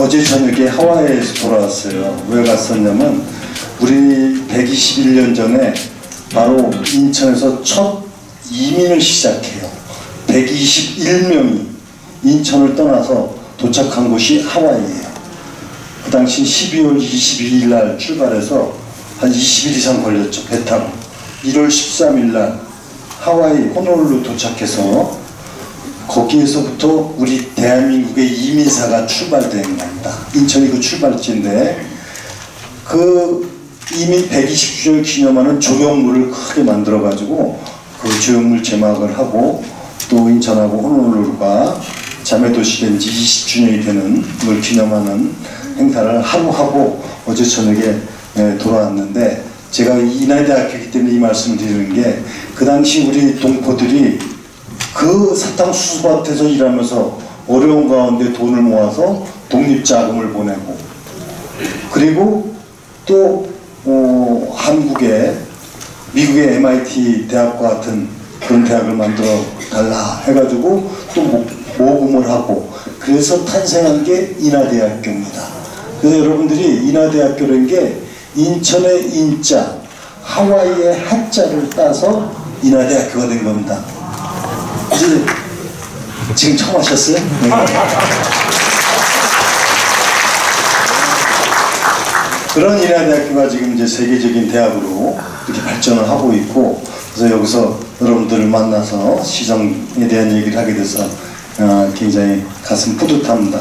어제 저녁에 하와이에서 돌아왔어요. 왜 갔었냐면 우리 121년 전에 바로 인천에서 첫 이민을 시작해요. 121명이 인천을 떠나서 도착한 곳이 하와이예요. 그 당시 12월 22일 날 출발해서 한 20일 이상 걸렸죠. 배 타고 1월 13일 날 하와이 호놀룰루 도착해서 거기에서부터 우리 대한민국의 이민사가 출발된 겁니다. 인천이 그 출발지인데 그 이민 120주년 기념하는 조형물을 크게 만들어 가지고 그 조형물 제막을 하고 또 인천하고 호놀룰루가 자매도시 된 지 20주년이 되는 걸 기념하는 행사를 하루 하고 어제 저녁에 돌아왔는데, 제가 인하대학교이기 때문에 이 말씀을 드리는 게, 그 당시 우리 동포들이 그 사탕수수밭에서 일하면서 어려운 가운데 돈을 모아서 독립자금을 보내고, 그리고 또 한국에 미국의 MIT 대학과 같은 그런 대학을 만들어 달라 해가지고 또 모금을 하고, 그래서 탄생한 게 인하대학교입니다. 그래서 여러분들이 인하대학교라는 게 인천의 인자, 하와이의 하자를 따서 인하대학교가 된 겁니다. 이제 지금 처음 하셨어요? 네. 그런 인하대학교가 지금 이제 세계적인 대학으로 이렇게 발전을 하고 있고, 그래서 여기서 여러분들을 만나서 시정에 대한 얘기를 하게 돼서 굉장히 가슴 뿌듯합니다.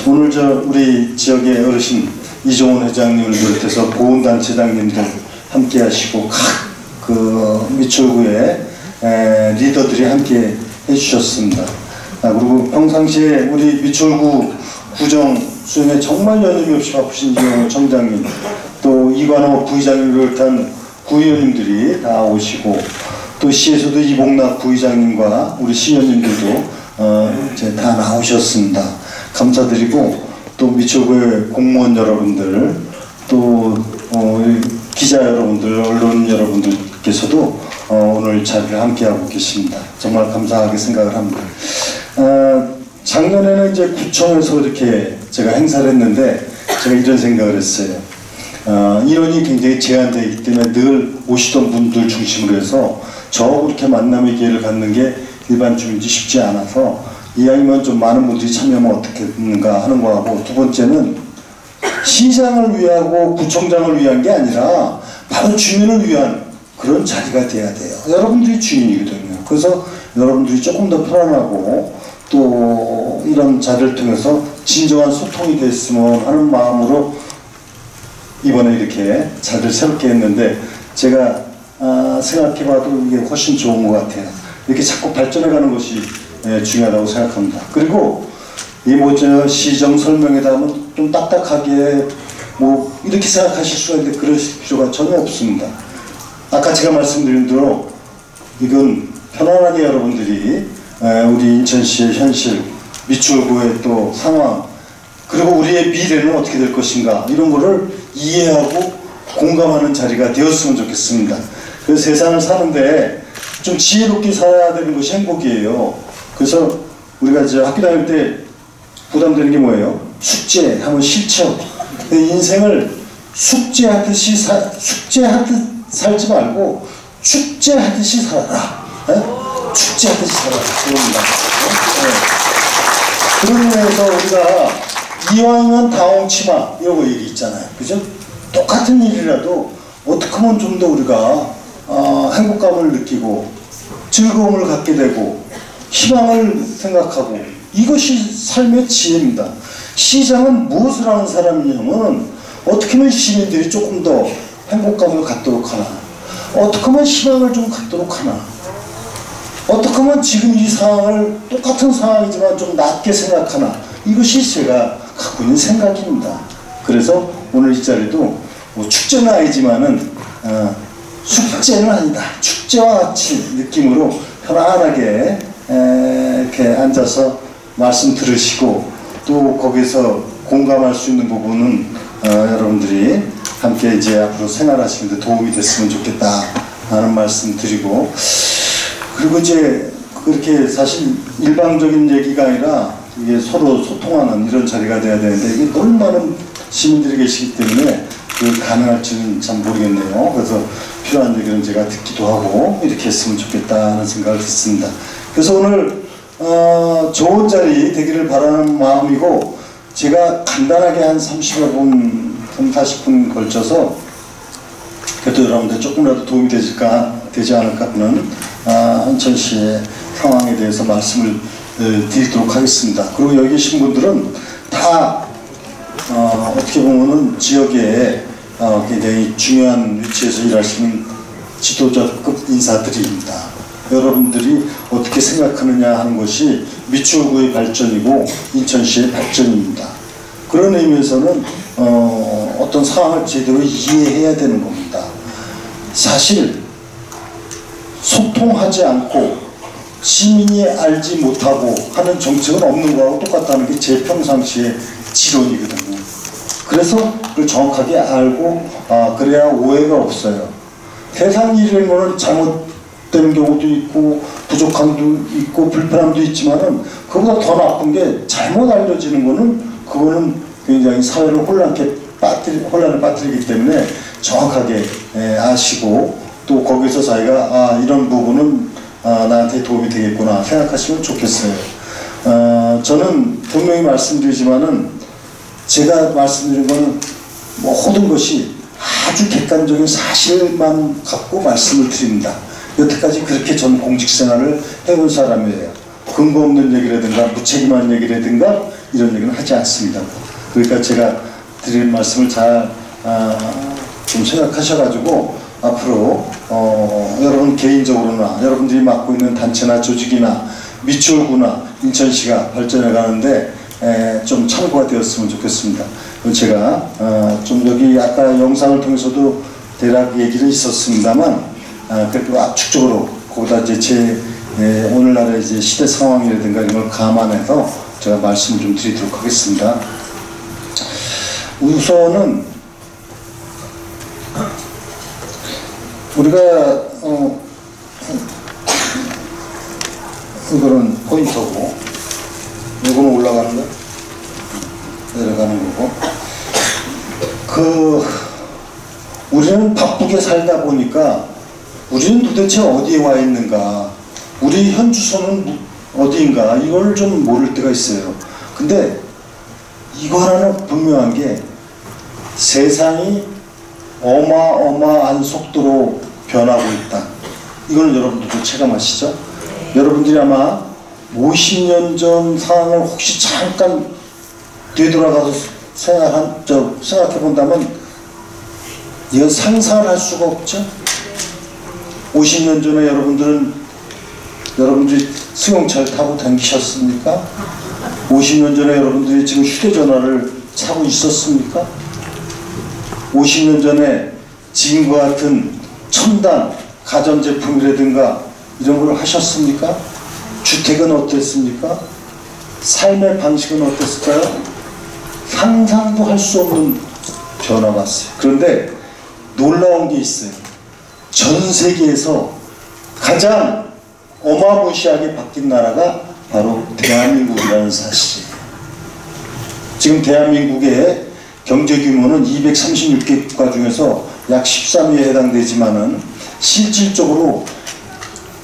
오늘 우리 지역의 어르신 이종훈 회장님을 비롯해서 보훈단체장님들 함께 하시고 각 그 미추홀구의 리더들이 함께 해주셨습니다. 그리고 평상시에 우리 미추홀구 구정 수행에 정말 여념이 없이 바쁘신 이종훈 청장님, 또 이관호 부의장님을 비롯한 구의원님들이 다 오시고, 또 시에서도 이봉락 부의장님과 우리 시의원님들도 이제 다 나오셨습니다. 감사드리고, 또 미추홀구의 공무원 여러분들, 또 기자 여러분들, 언론 여러분들께서도 오늘 자리를 함께하고 계십니다. 정말 감사하게 생각을 합니다. 작년에는 이제 구청에서 이렇게 제가 행사를 했는데, 제가 이런 생각을 했어요. 인원이 굉장히 제한되어 있기 때문에 늘 오시던 분들 중심으로 해서 그렇게 만남의 기회를 갖는 게 일반 주민들이 쉽지 않아서, 이왕이면 좀 많은 분들이 참여하면 어떻겠는가 하는 거하고, 두 번째는 시장을 위하고 구청장을 위한 게 아니라 바로 주민을 위한 그런 자리가 돼야 돼요. 여러분들이 주인이거든요. 그래서 여러분들이 조금 더 편안하고 또 이런 자리를 통해서 진정한 소통이 됐으면 하는 마음으로 이번에 이렇게 자리를 새롭게 했는데, 제가 생각해봐도 이게 훨씬 좋은 것 같아요. 이렇게 자꾸 발전해가는 것이 중요하다고 생각합니다. 그리고 이 시정 설명에다 하면 좀 딱딱하게 이렇게 생각하실 수가 있는데, 그러실 필요가 전혀 없습니다. 아까 제가 말씀드린 대로 이건 편안하게 여러분들이 우리 인천시의 현실, 미추홀구의 또 상황, 그리고 우리의 미래는 어떻게 될 것인가, 이런 거를 이해하고 공감하는 자리가 되었으면 좋겠습니다. 그래서 세상을 사는데 좀 지혜롭게 살아야 되는 것이 행복이에요. 그래서 우리가 이제 학교 다닐 때 부담되는 게 뭐예요? 숙제하면 실천. 인생을 숙제하듯이 살지 말고 축제하듯이 살아라. 축제하듯이 살아라. 그럽니다. 그런 의미에서 우리가 이왕이면 다홍치마 이런 거 얘기 있잖아요. 그죠? 똑같은 일이라도 어떻게 하면 좀 더 우리가 행복감을 느끼고 즐거움을 갖게 되고 희망을 생각하고, 이것이 삶의 지혜입니다. 시장은 무엇을 하는 사람이냐면 어떻게 하면 시민들이 조금 더 행복감을 갖도록 하나, 어떻게 하면 희망을 좀 갖도록 하나, 어떻게 하면 지금 이 상황을 똑같은 상황이지만 좀 낮게 생각하나, 이것이 제가 갖고 있는 생각입니다. 그래서 오늘 이 자리도 축제는 아니지만은 숙제는 아니다, 축제와 같이 느낌으로 편안하게 이렇게 앉아서 말씀 들으시고, 또 거기서 공감할 수 있는 부분은 여러분들이 함께 이제 앞으로 생활하시는데 도움이 됐으면 좋겠다 하는 말씀 드리고, 그리고 이제 그렇게 사실 일방적인 얘기가 아니라 이게 서로 소통하는 이런 자리가 돼야 되는데 이게 너무 많은 시민들이 계시기 때문에 그 가능할지는 참 모르겠네요. 그래서 필요한 얘기는 제가 듣기도 하고 이렇게 했으면 좋겠다 하는 생각을 했습니다. 그래서 오늘 좋은 자리 되기를 바라는 마음이고, 제가 간단하게 한 30여 분, 40분 걸쳐서 그래도 여러분들 조금이라도 도움이 되지 않을까 하는 한천시의 상황에 대해서 말씀을 드리도록 하겠습니다. 그리고 여기 계신 분들은 다 어떻게 보면은 지역에 굉장히 중요한 위치에서 일하시는 지도자급 인사들입니다. 여러분들이 어떻게 생각하느냐 하는 것이 미추홀구의 발전이고 인천시의 발전입니다. 그런 의미에서는 어떤 상황을 제대로 이해해야 되는 겁니다. 사실 소통하지 않고 시민이 알지 못하고 하는 정책은 없는 거하고 똑같다는 게 제 평상시의 지론이거든요. 그래서 그걸 정확하게 알고 그래야 오해가 없어요. 세상 일이라는 거는 잘못된 경우도 있고 부족함도 있고 불편함도 있지만은 그보다 더 나쁜 게 잘못 알려지는 거는 그거는 굉장히 사회를 혼란에 빠뜨리기 때문에 정확하게 아시고 또 거기서 자기가 이런 부분은 나한테 도움이 되겠구나 생각하시면 좋겠어요. 저는 분명히 말씀드리지만은 제가 말씀드린 거는 모든 것이 아주 객관적인 사실만 갖고 말씀을 드립니다. 여태까지 그렇게 전 공직생활을 해온 사람이에요. 근거 없는 얘기라든가 무책임한 얘기라든가 이런 얘기는 하지 않습니다. 그러니까 제가 드리는 말씀을 잘 좀 생각하셔가지고 앞으로 여러분 개인적으로나 여러분들이 맡고 있는 단체나 조직이나 미추홀구나 인천시가 발전해 가는데 좀 참고가 되었으면 좋겠습니다. 제가 좀 여기 아까 영상을 통해서도 대략 얘기는 있었습니다만 그래도 압축적으로 거기다 이제 제 오늘날의 이제 시대 상황이라든가 이런 걸 감안해서 제가 말씀을 좀 드리도록 하겠습니다. 우선은 우리가 이거는 포인터고 이거는 올라가는 거 내려가는 거고 우리는 바쁘게 살다 보니까 우리는 도대체 어디에 와 있는가, 우리 현 주소는 어디인가 이걸 좀 모를 때가 있어요. 근데 이거 하나는 분명한 게 세상이 어마어마한 속도로 변하고 있다. 이거는 여러분들도 체감하시죠? 여러분들이 아마 50년 전 상황을 혹시 잠깐 되돌아가서 생각해 본다면 이건 상상을 할 수가 없죠? 50년 전에 여러분들이 승용차를 타고 다니셨습니까? 50년 전에 여러분들이 지금 휴대전화를 차고 있었습니까? 50년 전에 지금과 같은 첨단 가전제품이라든가 이런 걸 하셨습니까? 주택은 어땠습니까? 삶의 방식은 어땠을까요? 상상도 할 수 없는 변화가 왔어요. 그런데 놀라운 게 있어요. 전 세계에서 가장 어마무시하게 바뀐 나라가 바로 대한민국이라는 사실이에요. 지금 대한민국의 경제 규모는 236개 국가 중에서 약 13위에 해당되지만은 실질적으로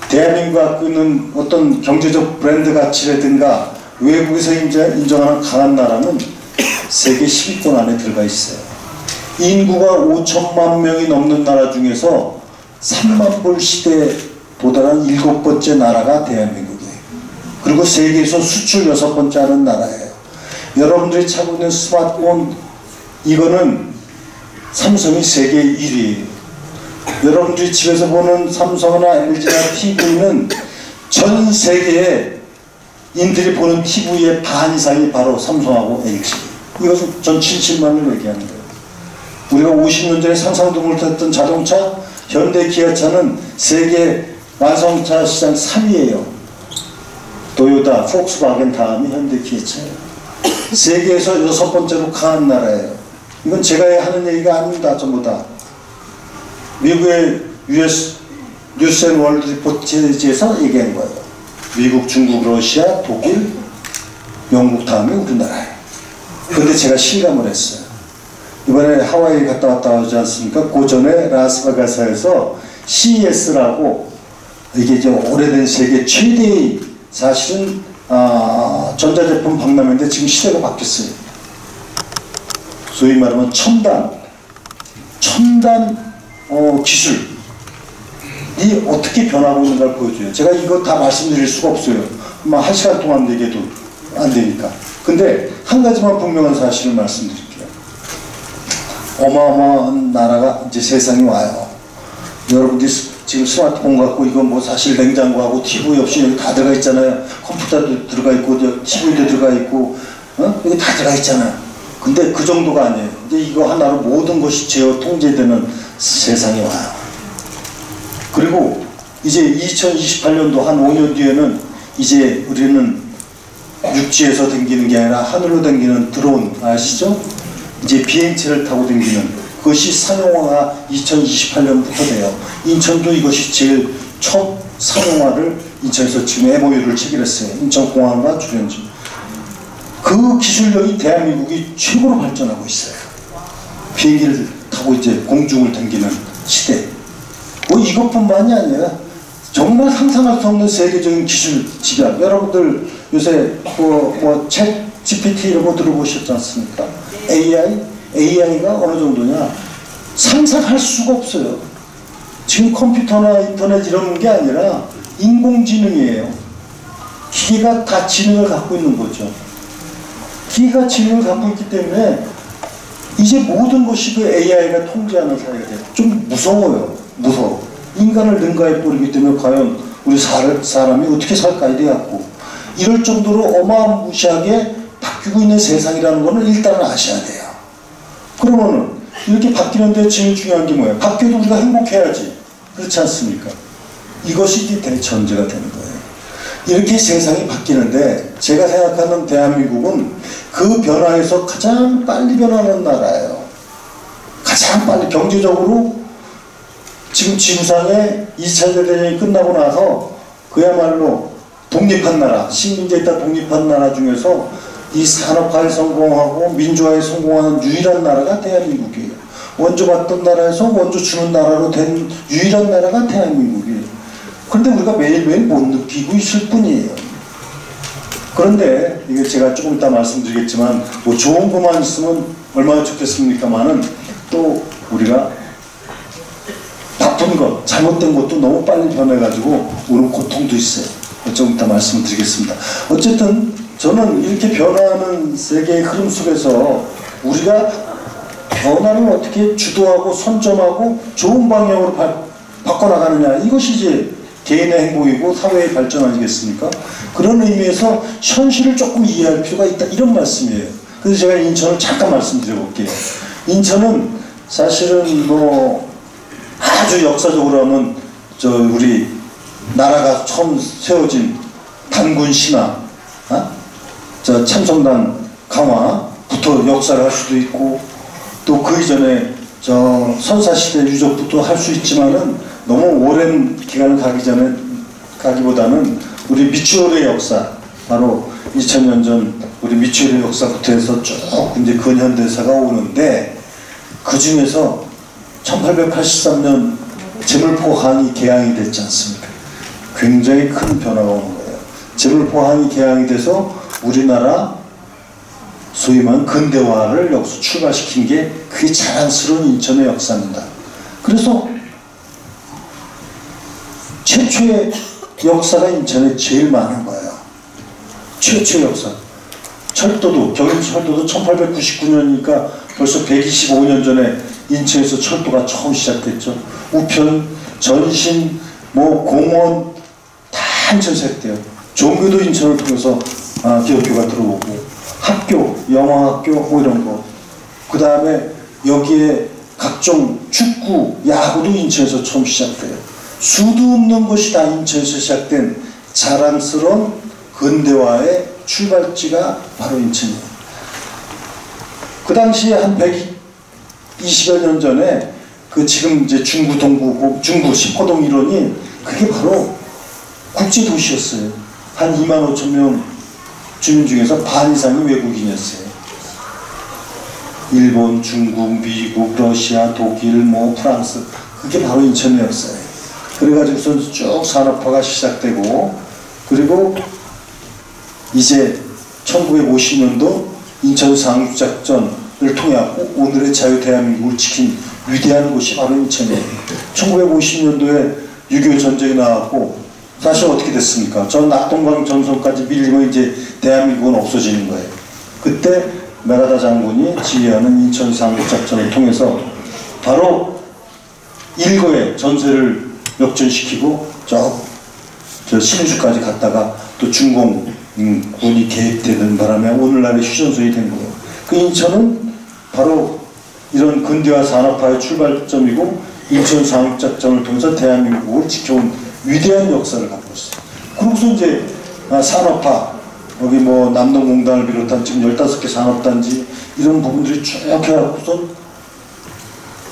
대한민국이 갖고 있는 어떤 경제적 브랜드 가치라든가 외국에서 인정하는 강한 나라는 세계 10위권 안에 들어가 있어요. 인구가 5천만 명이 넘는 나라 중에서 3만 불 시대에 도달한 7번째 나라가 대한민국이에요. 그리고 세계에서 수출 6번째 하는 나라예요. 여러분들이 차고 있는 스마트폰 이거는 삼성이 세계 1위예요. 여러분들이 집에서 보는 삼성이나 LG나 TV는 전 세계에 인들이 보는 TV의 반 이상이 바로 삼성하고 LG. 이것은 전 77만을 얘기하는 거예요. 우리가 50년 전에 상상도 못했던 자동차, 현대 기아차는 세계 완성차 시장 3위예요. 도요타, 폭스바겐 다음이 현대 기아차예요. 세계에서 6번째로 강한 나라예요. 이건 제가 하는 얘기가 아닙니다. 전부 다. 미국의 US 뉴스앤월드 리포트에서 얘기한 거예요. 미국, 중국, 러시아, 독일, 영국 다음에 우리나라예요. 그런데 제가 실감을 했어요. 이번에 하와이 갔다 왔다 하지 않습니까? 그 전에 라스베가스에서 CES라고 이게 이제 오래된 세계 최대의 사실은 전자제품 박람회인데 지금 시대가 바뀌었어요. 소위 말하면 첨단 기술이 어떻게 변하고 있는가를 보여줘요. 제가 이거 다 말씀드릴 수가 없어요. 막 1시간 동안 얘기해도 안 되니까. 근데 한 가지만 분명한 사실을 말씀드릴게요. 어마어마한 나라가 이제 세상에 와요. 여러분들이 지금 스마트폰 갖고 이거 뭐 사실 냉장고하고 TV 없이 여기 다 들어가 있잖아요. 컴퓨터도 들어가 있고 TV도 들어가 있고 여기 다 들어가 있잖아요. 근데 그 정도가 아니에요. 이제 이거 하나로 모든 것이 제어 통제되는 세상이 와요. 그리고 이제 2028년도 한 5년 뒤에는 이제 우리는 육지에서 댕기는 게 아니라 하늘로 댕기는 드론 아시죠? 이제 비행체를 타고 댕기는 그것이 상용화가 2028년부터 돼요. 인천도 이것이 제일 첫 상용화를 인천에서 지금 MOU를 체결했어요. 인천공항과 주변지. 그 기술력이 대한민국이 최고로 발전하고 있어요. 비행기를 타고 이제 공중을 댕기는 시대. 뭐 이것뿐만이 아니라 정말 상상할 수 없는 세계적인 기술 집약. 여러분들 요새 챗 GPT 이런 거 들어보셨지 않습니까? AI가 어느 정도냐? 상상할 수가 없어요. 지금 컴퓨터나 인터넷 이런 게 아니라 인공지능이에요. 기계가 다 지능을 갖고 있는 거죠. 기계가 지능을 갖고 있기 때문에 이제 모든 것이 그 AI가 통제하는 사회가 돼요. 좀 무서워요. 무서워. 인간을 능가해 버리기 때문에 과연 우리 사람이 어떻게 살까 이래갖고 이럴 정도로 어마무시하게 바뀌고 있는 세상이라는 거는 일단은 아셔야 돼요. 그러면은 이렇게 바뀌는데 제일 중요한 게 뭐예요? 바뀌어도 우리가 행복해야지. 그렇지 않습니까? 이것이 대전제가 되는 거예요. 이렇게 세상이 바뀌는데 제가 생각하는 대한민국은 그 변화에서 가장 빨리 변하는 나라예요. 가장 빨리 경제적으로 지금 지구상에 2차 대전이 끝나고 나서 그야말로 독립한 나라, 식민지에 있다 독립한 나라 중에서 이 산업화에 성공하고 민주화에 성공하는 유일한 나라가 대한민국이에요. 원조 받던 나라에서 원조 주는 나라로 된 유일한 나라가 대한민국이에요. 그런데 우리가 매일매일 못 느끼고 있을 뿐이에요. 그런데 이게 제가 조금 이따 말씀드리겠지만 뭐 좋은 것만 있으면 얼마나 좋겠습니까만은 또 우리가 나쁜 것, 잘못된 것도 너무 빨리 변해가지고 오는 고통도 있어요. 조금 이따 말씀드리겠습니다. 어쨌든 저는 이렇게 변화하는 세계의 흐름 속에서 우리가 변화를 어떻게 주도하고 선점하고 좋은 방향으로 바꿔나가느냐, 이것이 이제 개인의 행복이고 사회의 발전 아니겠습니까? 그런 의미에서 현실을 조금 이해할 필요가 있다, 이런 말씀이에요. 그래서 제가 인천을 잠깐 말씀드려 볼게요. 인천은 사실은 뭐 아주 역사적으로 하면 우리 나라가 처음 세워진 단군 신화, 참성단 강화부터 역사를 할 수도 있고, 또 그 이전에 선사시대 유적부터 할 수 있지만은 너무 오랜 기간을 가기보다는 우리 미추홀의 역사, 바로 2000년 전 우리 미추홀의 역사부터 해서 쭉 이제 근현대사가 오는데, 그 중에서 1883년 제물포항이 개항이 됐지 않습니까? 굉장히 큰 변화가 오는 거예요. 제물포항이 개항이 돼서 우리나라 소위 말하는 근대화를 여기서 출발시킨 게 그게 자랑스러운 인천의 역사입니다. 그래서 최초의 역사가 인천에 제일 많은 거예요. 최초의 역사. 철도도, 경인철도도 1899년이니까 벌써 125년 전에 인천에서 철도가 처음 시작됐죠. 우편, 전신, 공원 다 인천에서 했대요. 종교도 인천을 통해서 기독교가 들어오고, 학교, 영어학교 이런 거. 그 다음에 여기에 각종 축구, 야구도 인천에서 처음 시작돼요. 수도 없는 것이 다 인천에서 시작된 자랑스러운 근대화의 출발지가 바로 인천이에요. 그 당시에 한 120여 년 전에 지금 이제 중구 동구, 중구 10호동 일원이 그게 바로 국제도시였어요. 한 25,000명 주민 중에서 반 이상이 외국인이었어요. 일본, 중국, 미국, 러시아, 독일, 뭐 프랑스, 그게 바로 인천이었어요. 그래가지고서 쭉 산업화가 시작되고, 그리고 이제 1950년도 인천 상륙작전을 통해 오늘의 자유 대한민국을 지킨 위대한 곳이 바로 인천이에요. 1950년도에 6.25 전쟁이 나왔고, 사실 어떻게 됐습니까? 전 낙동강 전선까지 밀리면 이제 대한민국은 없어지는 거예요. 그때 메가다 장군이 지휘하는 인천 상륙작전을 통해서 바로 일거에 전세를 역전시키고 저 신의주까지 갔다가 또 중공군이 개입되는 바람에 오늘날의 휴전소이 된 거예요. 그 인천은 바로 이런 근대화 산업화의 출발점이고 인천 상륙작전을 통해서 대한민국을 지켜온 위대한 역사를 갖고 있어요. 그러고서 이제 산업화, 여기 뭐 남동공단을 비롯한 지금 15개 산업단지 이런 부분들이 쭉 해갖고서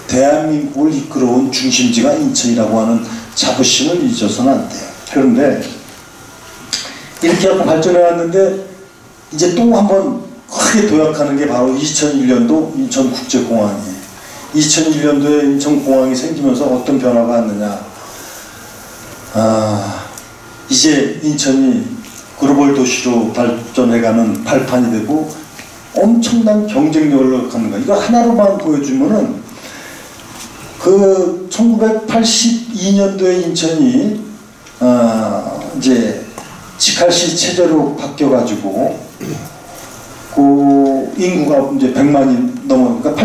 대한민국을 이끌어온 중심지가 인천이라고 하는 자부심을 잊어서는 안 돼요. 그런데 이렇게 하고 발전해 왔는데 이제 또 한번 크게 도약하는 게 바로 2001년도 인천국제공항이에요. 2001년도에 인천공항이 생기면서 어떤 변화가 왔느냐. 이제 인천이 글로벌 도시로 발전해가는 발판이 되고 엄청난 경쟁력을 갖는 거야. 이거 하나로만 보여주면은 그 1982년도에 인천이 이제 직할시 체제로 바뀌어가지고 그 인구가 이제 100만이 넘으니까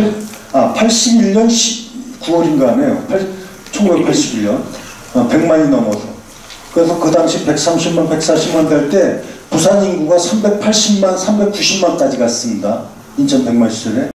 81년 9월인가 하네요. 1981년 100만이 넘어서. 그래서 그 당시 130만, 140만 될 때 부산 인구가 380만, 390만까지 갔습니다. 인천 100만 시절에.